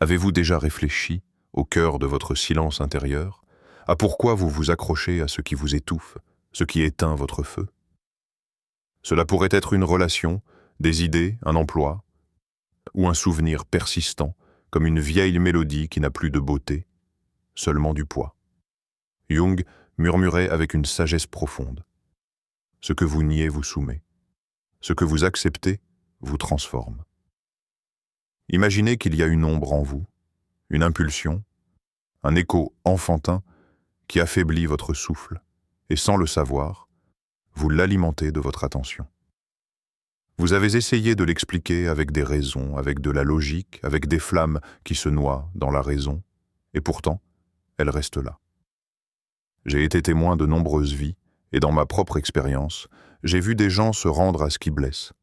Avez-vous déjà réfléchi, au cœur de votre silence intérieur, à pourquoi vous vous accrochez à ce qui vous étouffe, ce qui éteint votre feu? Cela pourrait être une relation, des idées, un emploi, ou un souvenir persistant, comme une vieille mélodie qui n'a plus de beauté, seulement du poids. Jung murmurait avec une sagesse profonde. Ce que vous niez vous soumet. Ce que vous acceptez vous transforme. Imaginez qu'il y a une ombre en vous, une impulsion, un écho enfantin qui affaiblit votre souffle, et sans le savoir, vous l'alimentez de votre attention. Vous avez essayé de l'expliquer avec des raisons, avec de la logique, avec des flammes qui se noient dans la raison, et pourtant, elle reste là. J'ai été témoin de nombreuses vies, et dans ma propre expérience, j'ai vu des gens se rendre à ce qui blesse,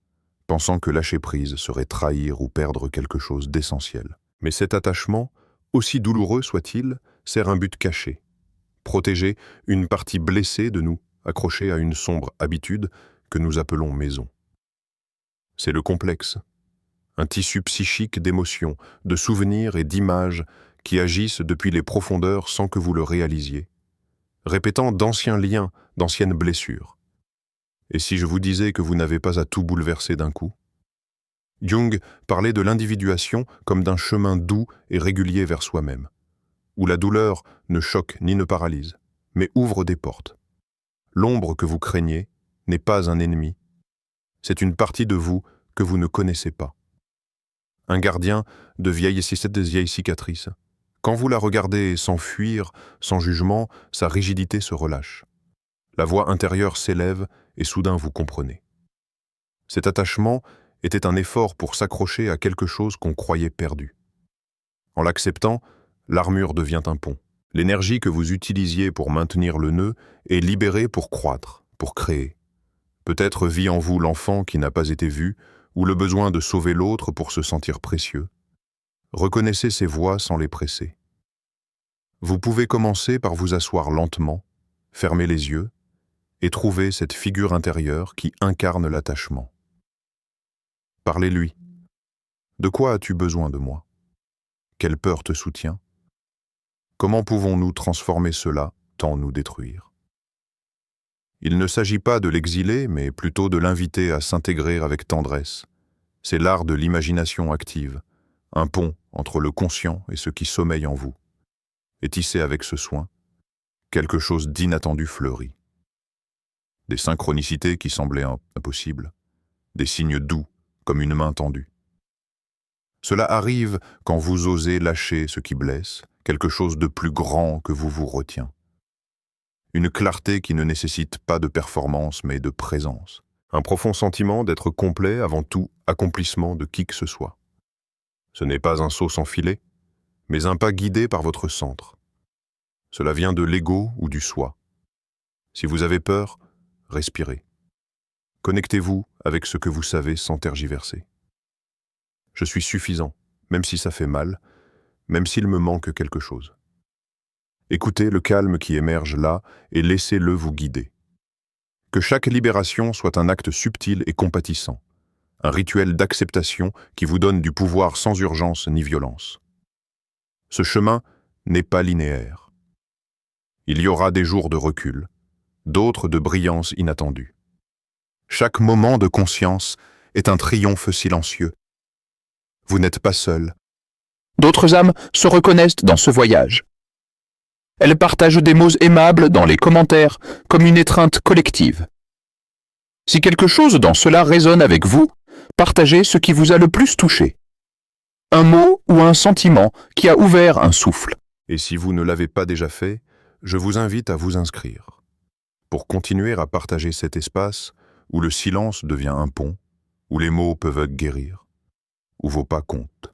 pensant que lâcher prise serait trahir ou perdre quelque chose d'essentiel. Mais cet attachement, aussi douloureux soit-il, sert un but caché. Protéger une partie blessée de nous, accrochée à une sombre habitude que nous appelons maison. C'est le complexe, un tissu psychique d'émotions, de souvenirs et d'images qui agissent depuis les profondeurs sans que vous le réalisiez, répétant d'anciens liens, d'anciennes blessures. Et si je vous disais que vous n'avez pas à tout bouleverser d'un coup? Jung parlait de l'individuation comme d'un chemin doux et régulier vers soi-même, où la douleur ne choque ni ne paralyse, mais ouvre des portes. L'ombre que vous craignez n'est pas un ennemi, c'est une partie de vous que vous ne connaissez pas. Un gardien de vieilles cicatrices. Quand vous la regardez sans fuir, sans jugement, sa rigidité se relâche. La voix intérieure s'élève et soudain vous comprenez. Cet attachement était un effort pour s'accrocher à quelque chose qu'on croyait perdu. En l'acceptant, l'armure devient un pont. L'énergie que vous utilisiez pour maintenir le nœud est libérée pour croître, pour créer. Peut-être vit en vous l'enfant qui n'a pas été vu, ou le besoin de sauver l'autre pour se sentir précieux. Reconnaissez ces voix sans les presser. Vous pouvez commencer par vous asseoir lentement, fermer les yeux, et trouver cette figure intérieure qui incarne l'attachement. Parlez-lui. De quoi as-tu besoin de moi? Quelle peur te soutient? Comment pouvons-nous transformer cela, tant nous détruire? Il ne s'agit pas de l'exiler, mais plutôt de l'inviter à s'intégrer avec tendresse. C'est l'art de l'imagination active, un pont entre le conscient et ce qui sommeille en vous. Et tisser avec ce soin, quelque chose d'inattendu fleurit. Des synchronicités qui semblaient impossibles, des signes doux comme une main tendue. Cela arrive quand vous osez lâcher ce qui blesse, quelque chose de plus grand que vous retient. Une clarté qui ne nécessite pas de performance mais de présence. Un profond sentiment d'être complet avant tout accomplissement de qui que ce soit. Ce n'est pas un saut sans filet, mais un pas guidé par votre centre. Cela vient de l'ego ou du soi. Si vous avez peur, respirez. Connectez-vous avec ce que vous savez sans tergiverser. Je suis suffisant, même si ça fait mal, même s'il me manque quelque chose. Écoutez le calme qui émerge là et laissez-le vous guider. Que chaque libération soit un acte subtil et compatissant, un rituel d'acceptation qui vous donne du pouvoir sans urgence ni violence. Ce chemin n'est pas linéaire. Il y aura des jours de recul, d'autres de brillance inattendue. Chaque moment de conscience est un triomphe silencieux. Vous n'êtes pas seul. D'autres âmes se reconnaissent dans ce voyage. Elles partagent des mots aimables dans les commentaires comme une étreinte collective. Si quelque chose dans cela résonne avec vous, partagez ce qui vous a le plus touché. Un mot ou un sentiment qui a ouvert un souffle. Et si vous ne l'avez pas déjà fait, je vous invite à vous inscrire. Pour continuer à partager cet espace où le silence devient un pont, où les mots peuvent guérir, où vos pas comptent.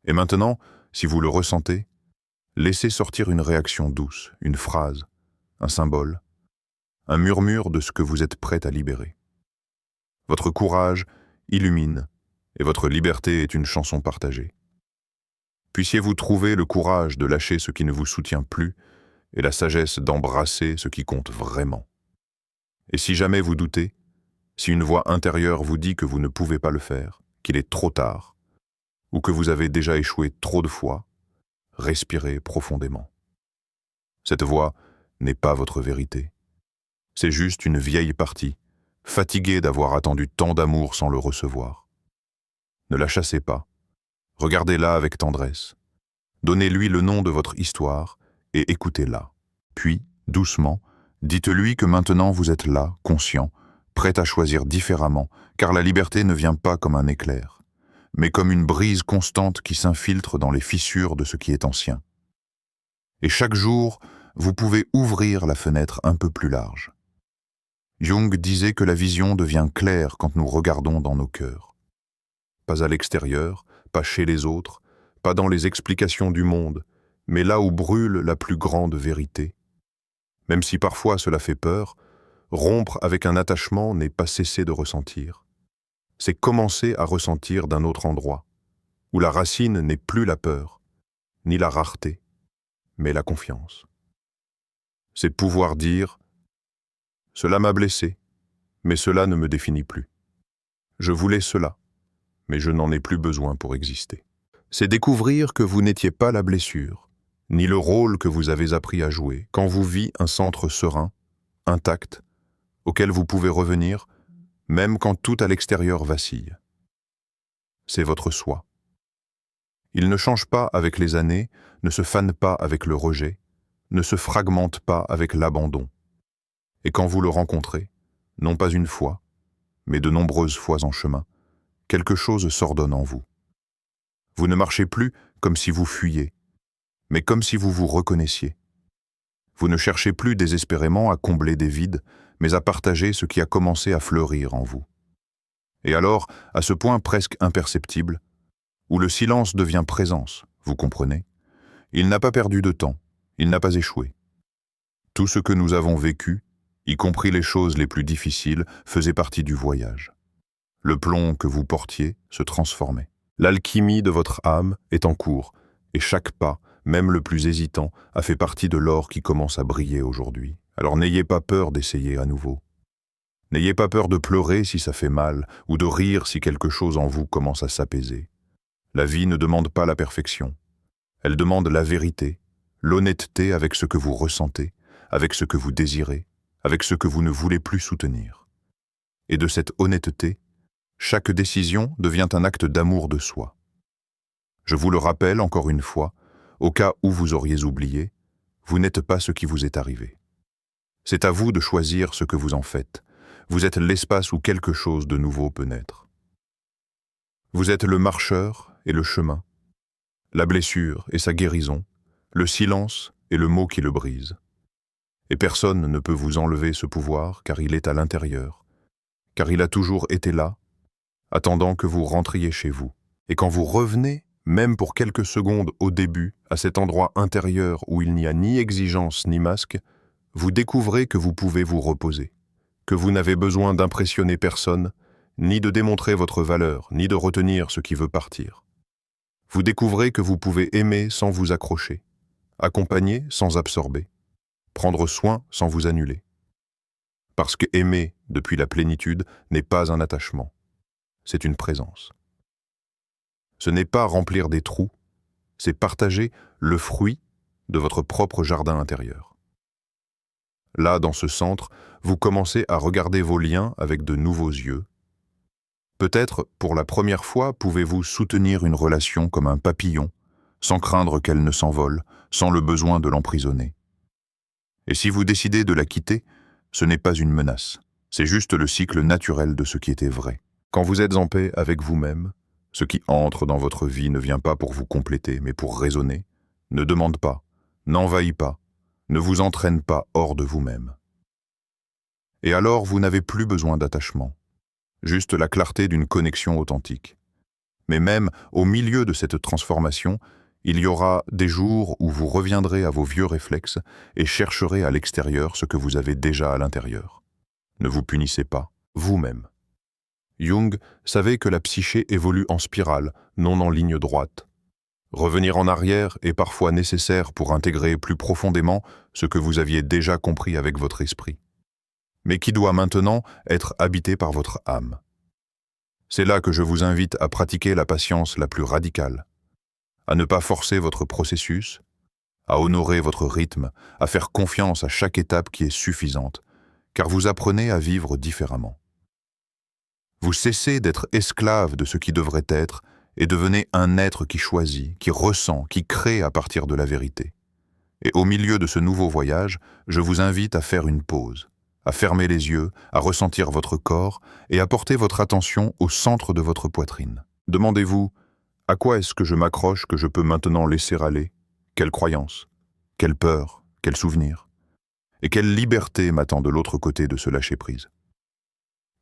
Et maintenant, si vous le ressentez, laissez sortir une réaction douce, une phrase, un symbole, un murmure de ce que vous êtes prêt à libérer. Votre courage illumine et votre liberté est une chanson partagée. Puissiez-vous trouver le courage de lâcher ce qui ne vous soutient plus et la sagesse d'embrasser ce qui compte vraiment. Et si jamais vous doutez, si une voix intérieure vous dit que vous ne pouvez pas le faire, qu'il est trop tard, ou que vous avez déjà échoué trop de fois, respirez profondément. Cette voix n'est pas votre vérité. C'est juste une vieille partie, fatiguée d'avoir attendu tant d'amour sans le recevoir. Ne la chassez pas. Regardez-la avec tendresse. Donnez-lui le nom de votre histoire et écoutez-la. Puis, doucement, dites-lui que maintenant vous êtes là, conscient, prêt à choisir différemment, car la liberté ne vient pas comme un éclair, mais comme une brise constante qui s'infiltre dans les fissures de ce qui est ancien. Et chaque jour, vous pouvez ouvrir la fenêtre un peu plus large. Jung disait que la vision devient claire quand nous regardons dans nos cœurs. Pas à l'extérieur, pas chez les autres, pas dans les explications du monde, mais là où brûle la plus grande vérité. Même si parfois cela fait peur, rompre avec un attachement n'est pas cesser de ressentir. C'est commencer à ressentir d'un autre endroit, où la racine n'est plus la peur, ni la rareté, mais la confiance. C'est pouvoir dire « Cela m'a blessé, mais cela ne me définit plus. Je voulais cela, mais je n'en ai plus besoin pour exister. » C'est découvrir que vous n'étiez pas la blessure, ni le rôle que vous avez appris à jouer quand vous vit un centre serein, intact, auquel vous pouvez revenir, même quand tout à l'extérieur vacille. C'est votre soi. Il ne change pas avec les années, ne se fane pas avec le rejet, ne se fragmente pas avec l'abandon. Et quand vous le rencontrez, non pas une fois, mais de nombreuses fois en chemin, quelque chose s'ordonne en vous. Vous ne marchez plus comme si vous fuyiez, mais comme si vous vous reconnaissiez. Vous ne cherchez plus désespérément à combler des vides, mais à partager ce qui a commencé à fleurir en vous. Et alors, à ce point presque imperceptible, où le silence devient présence, vous comprenez, il n'a pas perdu de temps, il n'a pas échoué. Tout ce que nous avons vécu, y compris les choses les plus difficiles, faisait partie du voyage. Le plomb que vous portiez se transformait. L'alchimie de votre âme est en cours, et chaque pas, même le plus hésitant, a fait partie de l'or qui commence à briller aujourd'hui. Alors n'ayez pas peur d'essayer à nouveau. N'ayez pas peur de pleurer si ça fait mal, ou de rire si quelque chose en vous commence à s'apaiser. La vie ne demande pas la perfection. Elle demande la vérité, l'honnêteté avec ce que vous ressentez, avec ce que vous désirez, avec ce que vous ne voulez plus soutenir. Et de cette honnêteté, chaque décision devient un acte d'amour de soi. Je vous le rappelle encore une fois, au cas où vous auriez oublié, vous n'êtes pas ce qui vous est arrivé. C'est à vous de choisir ce que vous en faites. Vous êtes l'espace où quelque chose de nouveau peut naître. Vous êtes le marcheur et le chemin, la blessure et sa guérison, le silence et le mot qui le brise. Et personne ne peut vous enlever ce pouvoir car il est à l'intérieur, car il a toujours été là, attendant que vous rentriez chez vous. Et quand vous revenez, même pour quelques secondes au début, à cet endroit intérieur où il n'y a ni exigence ni masque, vous découvrez que vous pouvez vous reposer, que vous n'avez besoin d'impressionner personne, ni de démontrer votre valeur, ni de retenir ce qui veut partir. Vous découvrez que vous pouvez aimer sans vous accrocher, accompagner sans absorber, prendre soin sans vous annuler. Parce que aimer depuis la plénitude n'est pas un attachement, c'est une présence. Ce n'est pas remplir des trous, c'est partager le fruit de votre propre jardin intérieur. Là, dans ce centre, vous commencez à regarder vos liens avec de nouveaux yeux. Peut-être, pour la première fois, pouvez-vous soutenir une relation comme un papillon, sans craindre qu'elle ne s'envole, sans le besoin de l'emprisonner. Et si vous décidez de la quitter, ce n'est pas une menace, c'est juste le cycle naturel de ce qui était vrai. Quand vous êtes en paix avec vous-même, ce qui entre dans votre vie ne vient pas pour vous compléter, mais pour résonner, ne demande pas, n'envahit pas, ne vous entraîne pas hors de vous-même. Et alors vous n'avez plus besoin d'attachement, juste la clarté d'une connexion authentique. Mais même au milieu de cette transformation, il y aura des jours où vous reviendrez à vos vieux réflexes et chercherez à l'extérieur ce que vous avez déjà à l'intérieur. Ne vous punissez pas, vous-même. Jung savait que la psyché évolue en spirale, non en ligne droite. Revenir en arrière est parfois nécessaire pour intégrer plus profondément ce que vous aviez déjà compris avec votre esprit, mais qui doit maintenant être habité par votre âme. C'est là que je vous invite à pratiquer la patience la plus radicale, à ne pas forcer votre processus, à honorer votre rythme, à faire confiance à chaque étape qui est suffisante, car vous apprenez à vivre différemment. Vous cessez d'être esclave de ce qui devrait être et devenez un être qui choisit, qui ressent, qui crée à partir de la vérité. Et au milieu de ce nouveau voyage, je vous invite à faire une pause, à fermer les yeux, à ressentir votre corps et à porter votre attention au centre de votre poitrine. Demandez-vous, à quoi est-ce que je m'accroche que je peux maintenant laisser aller? Quelle croyance? Quelle peur? Quel souvenir? Et quelle liberté m'attend de l'autre côté de ce lâcher-prise?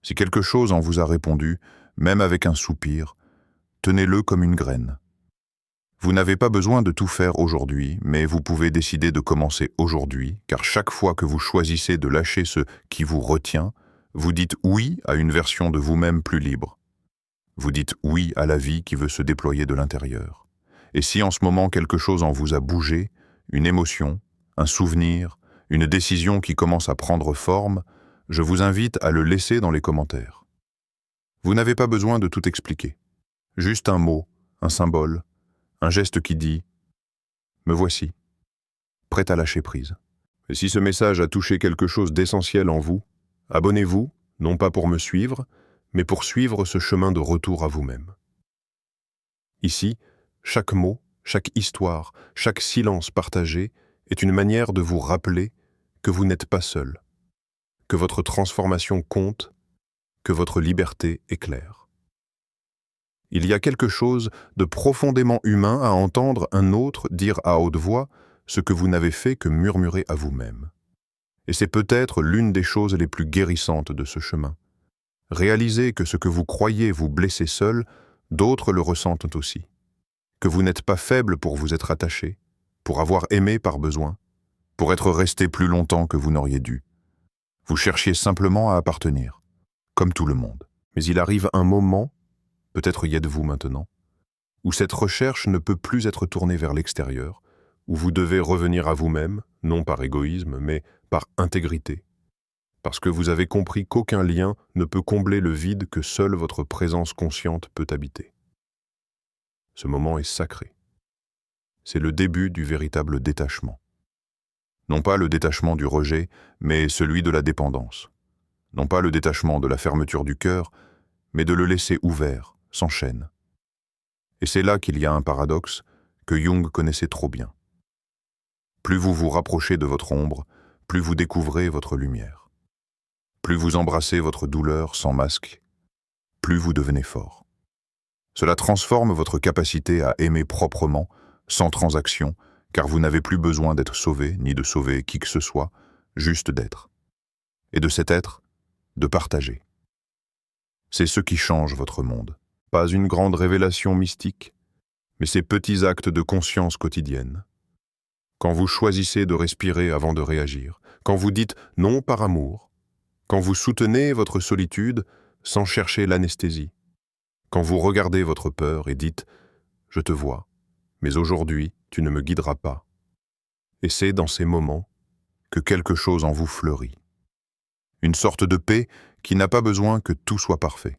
Si quelque chose en vous a répondu, même avec un soupir, tenez-le comme une graine. Vous n'avez pas besoin de tout faire aujourd'hui, mais vous pouvez décider de commencer aujourd'hui, car chaque fois que vous choisissez de lâcher ce qui vous retient, vous dites oui à une version de vous-même plus libre. Vous dites oui à la vie qui veut se déployer de l'intérieur. Et si en ce moment quelque chose en vous a bougé, une émotion, un souvenir, une décision qui commence à prendre forme, je vous invite à le laisser dans les commentaires. Vous n'avez pas besoin de tout expliquer. Juste un mot, un symbole, un geste qui dit « Me voici, prêt à lâcher prise ». Et si ce message a touché quelque chose d'essentiel en vous, abonnez-vous, non pas pour me suivre, mais pour suivre ce chemin de retour à vous-même. Ici, chaque mot, chaque histoire, chaque silence partagé est une manière de vous rappeler que vous n'êtes pas seul, que votre transformation compte, que votre liberté est claire. Il y a quelque chose de profondément humain à entendre un autre dire à haute voix ce que vous n'avez fait que murmurer à vous-même. Et c'est peut-être l'une des choses les plus guérissantes de ce chemin. Réalisez que ce que vous croyez vous blesser seul, d'autres le ressentent aussi. Que vous n'êtes pas faible pour vous être attaché, pour avoir aimé par besoin, pour être resté plus longtemps que vous n'auriez dû. Vous cherchiez simplement à appartenir, comme tout le monde. Mais il arrive un moment, peut-être y êtes-vous maintenant, où cette recherche ne peut plus être tournée vers l'extérieur, où vous devez revenir à vous-même, non par égoïsme, mais par intégrité, parce que vous avez compris qu'aucun lien ne peut combler le vide que seule votre présence consciente peut habiter. Ce moment est sacré. C'est le début du véritable détachement. Non pas le détachement du rejet, mais celui de la dépendance. Non pas le détachement de la fermeture du cœur, mais de le laisser ouvert, sans chaîne. Et c'est là qu'il y a un paradoxe que Jung connaissait trop bien. Plus vous vous rapprochez de votre ombre, plus vous découvrez votre lumière. Plus vous embrassez votre douleur sans masque, plus vous devenez fort. Cela transforme votre capacité à aimer proprement, sans transaction, car vous n'avez plus besoin d'être sauvé, ni de sauver qui que ce soit, juste d'être. Et de cet être, de partager. C'est ce qui change votre monde. Pas une grande révélation mystique, mais ces petits actes de conscience quotidienne. Quand vous choisissez de respirer avant de réagir, quand vous dites non par amour, quand vous soutenez votre solitude sans chercher l'anesthésie, quand vous regardez votre peur et dites « Je te vois, mais aujourd'hui, tu ne me guideras pas ». Et c'est dans ces moments que quelque chose en vous fleurit. Une sorte de paix qui n'a pas besoin que tout soit parfait.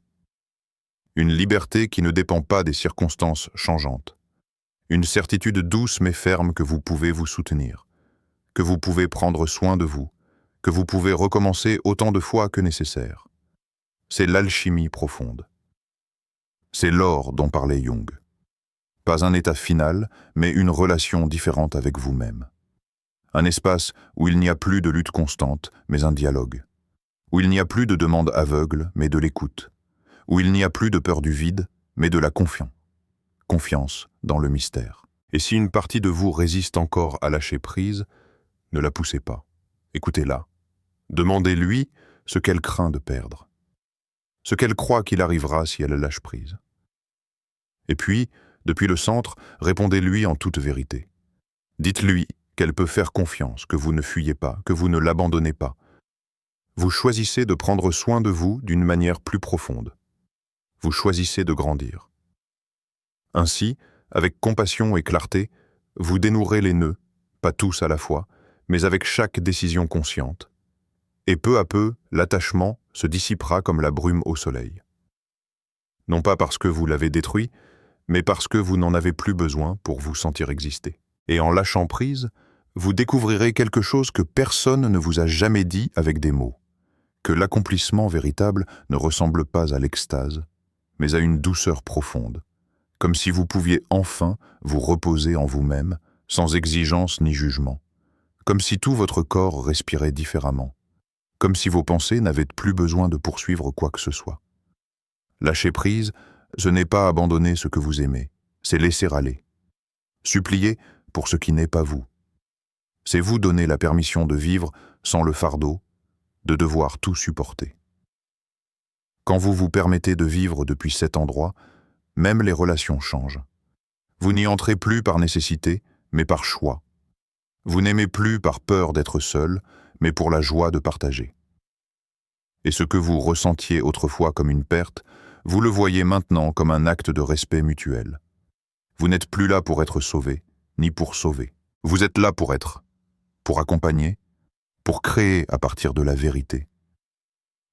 Une liberté qui ne dépend pas des circonstances changeantes. Une certitude douce mais ferme que vous pouvez vous soutenir, que vous pouvez prendre soin de vous, que vous pouvez recommencer autant de fois que nécessaire. C'est l'alchimie profonde. C'est l'or dont parlait Jung. Pas un état final, mais une relation différente avec vous-même. Un espace où il n'y a plus de lutte constante, mais un dialogue. Où il n'y a plus de demande aveugle, mais de l'écoute. Où il n'y a plus de peur du vide, mais de la confiance. Confiance dans le mystère. Et si une partie de vous résiste encore à lâcher prise, ne la poussez pas. Écoutez-la. Demandez-lui ce qu'elle craint de perdre. Ce qu'elle croit qu'il arrivera si elle lâche prise. Et puis, depuis le centre, répondez-lui en toute vérité. Dites-lui qu'elle peut faire confiance, que vous ne fuyez pas, que vous ne l'abandonnez pas. Vous choisissez de prendre soin de vous d'une manière plus profonde. Vous choisissez de grandir. Ainsi, avec compassion et clarté, vous dénouerez les nœuds, pas tous à la fois, mais avec chaque décision consciente. Et peu à peu, l'attachement se dissipera comme la brume au soleil. non pas parce que vous l'avez détruit, mais parce que vous n'en avez plus besoin pour vous sentir exister. Et en lâchant prise, vous découvrirez quelque chose que personne ne vous a jamais dit avec des mots, que l'accomplissement véritable ne ressemble pas à l'extase, mais à une douceur profonde, comme si vous pouviez enfin vous reposer en vous-même, sans exigence ni jugement, comme si tout votre corps respirait différemment, comme si vos pensées n'avaient plus besoin de poursuivre quoi que ce soit. Lâcher prise, ce n'est pas abandonner ce que vous aimez, c'est laisser aller. Supplier pour ce qui n'est pas vous. C'est vous donner la permission de vivre sans le fardeau, de devoir tout supporter. Quand vous vous permettez de vivre depuis cet endroit, même les relations changent. Vous n'y entrez plus par nécessité, mais par choix. Vous n'aimez plus par peur d'être seul, mais pour la joie de partager. Et ce que vous ressentiez autrefois comme une perte, vous le voyez maintenant comme un acte de respect mutuel. Vous n'êtes plus là pour être sauvé, ni pour sauver. Vous êtes là pour accompagner, pour créer à partir de la vérité.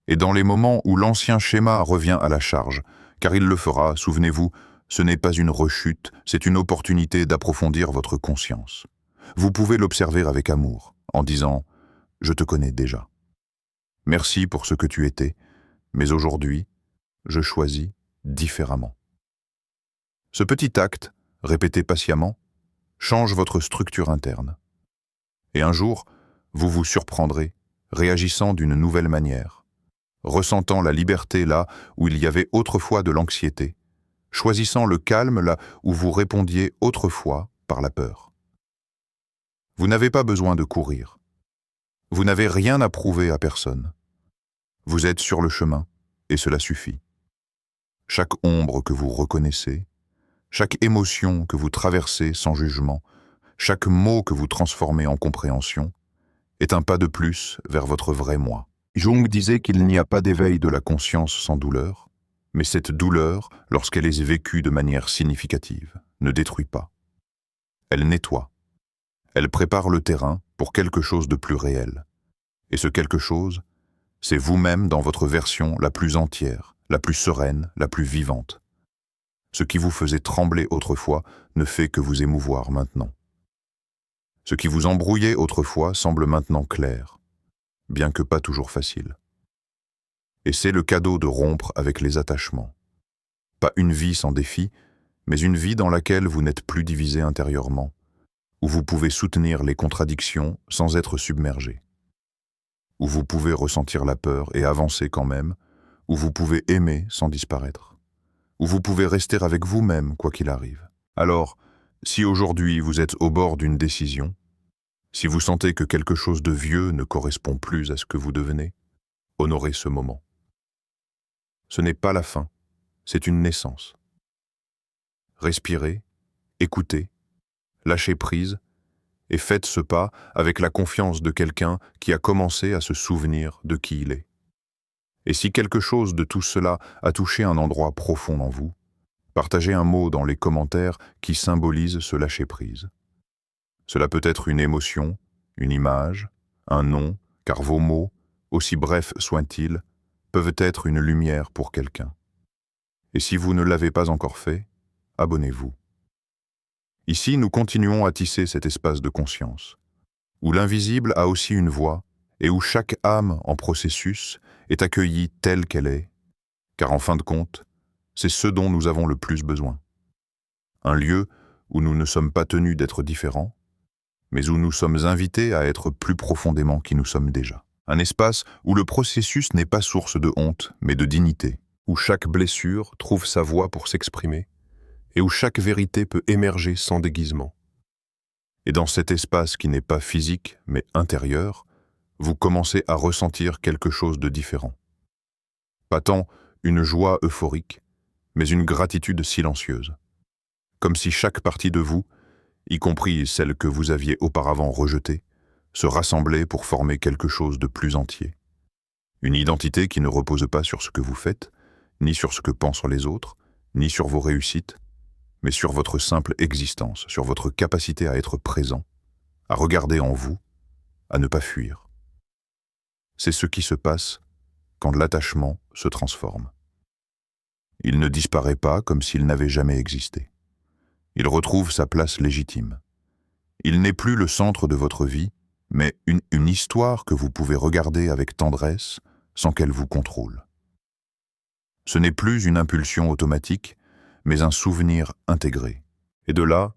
Et dans les moments où l'ancien schéma revient à la charge, car il le fera, souvenez-vous, ce n'est pas une rechute, c'est une opportunité d'approfondir votre conscience. Vous pouvez l'observer avec amour, en disant « Je te connais déjà. Merci pour ce que tu étais, mais aujourd'hui, je choisis différemment. » Ce petit acte, répété patiemment, change votre structure interne. Et un jour, vous vous surprendrez, réagissant d'une nouvelle manière, ressentant la liberté là où il y avait autrefois de l'anxiété, choisissant le calme là où vous répondiez autrefois par la peur. Vous n'avez pas besoin de courir. Vous n'avez rien à prouver à personne. Vous êtes sur le chemin, et cela suffit. Chaque ombre que vous reconnaissez, chaque émotion que vous traversez sans jugement, chaque mot que vous transformez en compréhension, est un pas de plus vers votre vrai moi. Jung disait qu'il n'y a pas d'éveil de la conscience sans douleur, mais cette douleur, lorsqu'elle est vécue de manière significative, ne détruit pas. Elle nettoie. Elle prépare le terrain pour quelque chose de plus réel. Et ce quelque chose, c'est vous-même dans votre version la plus entière, la plus sereine, la plus vivante. Ce qui vous faisait trembler autrefois ne fait que vous émouvoir maintenant. Ce qui vous embrouillait autrefois semble maintenant clair, bien que pas toujours facile. Et c'est le cadeau de rompre avec les attachements. Pas une vie sans défi, mais une vie dans laquelle vous n'êtes plus divisé intérieurement, où vous pouvez soutenir les contradictions sans être submergé, où vous pouvez ressentir la peur et avancer quand même, où vous pouvez aimer sans disparaître, où vous pouvez rester avec vous-même quoi qu'il arrive. Alors, si aujourd'hui vous êtes au bord d'une décision, si vous sentez que quelque chose de vieux ne correspond plus à ce que vous devenez, honorez ce moment. Ce n'est pas la fin, c'est une naissance. Respirez, écoutez, lâchez prise et faites ce pas avec la confiance de quelqu'un qui a commencé à se souvenir de qui il est. Et si quelque chose de tout cela a touché un endroit profond en vous, partagez un mot dans les commentaires qui symbolise ce lâcher prise. Cela peut être une émotion, une image, un nom, car vos mots, aussi brefs soient-ils, peuvent être une lumière pour quelqu'un. Et si vous ne l'avez pas encore fait, abonnez-vous. Ici, nous continuons à tisser cet espace de conscience, où l'invisible a aussi une voix et où chaque âme en processus est accueillie telle qu'elle est, car en fin de compte, c'est ce dont nous avons le plus besoin. Un lieu où nous ne sommes pas tenus d'être différents, mais où nous sommes invités à être plus profondément qui nous sommes déjà. Un espace où le processus n'est pas source de honte, mais de dignité, où chaque blessure trouve sa voie pour s'exprimer, et où chaque vérité peut émerger sans déguisement. Et dans cet espace qui n'est pas physique, mais intérieur, vous commencez à ressentir quelque chose de différent. Pas tant une joie euphorique, mais une gratitude silencieuse. Comme si chaque partie de vous, y compris celle que vous aviez auparavant rejetée, se rassemblait pour former quelque chose de plus entier. Une identité qui ne repose pas sur ce que vous faites, ni sur ce que pensent les autres, ni sur vos réussites, mais sur votre simple existence, sur votre capacité à être présent, à regarder en vous, à ne pas fuir. C'est ce qui se passe quand l'attachement se transforme. Il ne disparaît pas comme s'il n'avait jamais existé. Il retrouve sa place légitime. Il n'est plus le centre de votre vie, mais une histoire que vous pouvez regarder avec tendresse sans qu'elle vous contrôle. Ce n'est plus une impulsion automatique, mais un souvenir intégré. Et de là,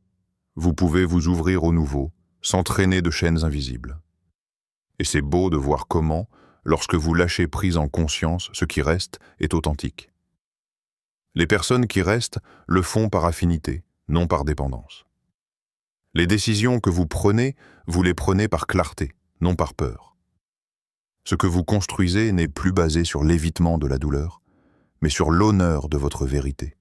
vous pouvez vous ouvrir au nouveau, sans traîner de chaînes invisibles. Et c'est beau de voir comment, lorsque vous lâchez prise en conscience, ce qui reste est authentique. Les personnes qui restent le font par affinité, non par dépendance. Les décisions que vous les prenez par clarté, non par peur. Ce que vous construisez n'est plus basé sur l'évitement de la douleur, mais sur l'honneur de votre vérité.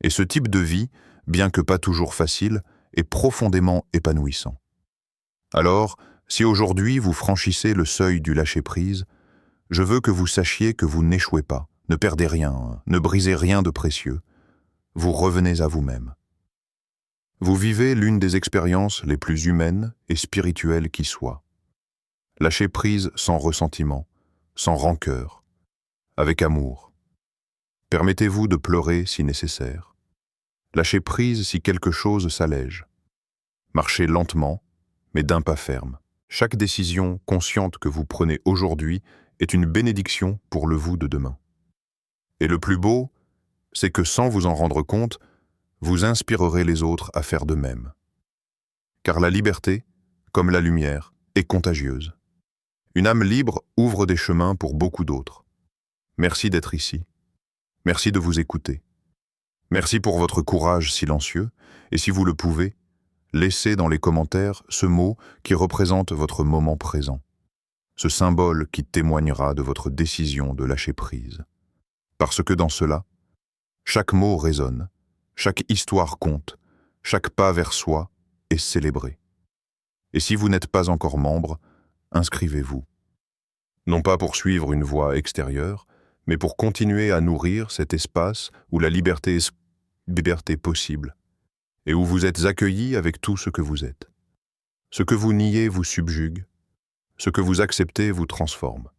Et ce type de vie, bien que pas toujours facile, est profondément épanouissant. Alors, si aujourd'hui vous franchissez le seuil du lâcher-prise, je veux que vous sachiez que vous n'échouez pas, ne perdez rien, ne brisez rien de précieux. Vous revenez à vous-même. Vous vivez l'une des expériences les plus humaines et spirituelles qui soient. Lâchez prise sans ressentiment, sans rancœur, avec amour. Permettez-vous de pleurer si nécessaire. Lâchez prise si quelque chose s'allège. Marchez lentement, mais d'un pas ferme. Chaque décision consciente que vous prenez aujourd'hui est une bénédiction pour le vous de demain. Et le plus beau, c'est que sans vous en rendre compte, vous inspirerez les autres à faire de même. Car la liberté, comme la lumière, est contagieuse. Une âme libre ouvre des chemins pour beaucoup d'autres. Merci d'être ici. Merci de vous écouter. Merci pour votre courage silencieux, et si vous le pouvez, laissez dans les commentaires ce mot qui représente votre moment présent, ce symbole qui témoignera de votre décision de lâcher prise. Parce que dans cela, chaque mot résonne, chaque histoire compte, chaque pas vers soi est célébré. Et si vous n'êtes pas encore membre, inscrivez-vous. Non pas pour suivre une voie extérieure, mais pour continuer à nourrir cet espace où la liberté est possible, et où vous êtes accueillis avec tout ce que vous êtes. Ce que vous niez vous subjugue, ce que vous acceptez vous transforme.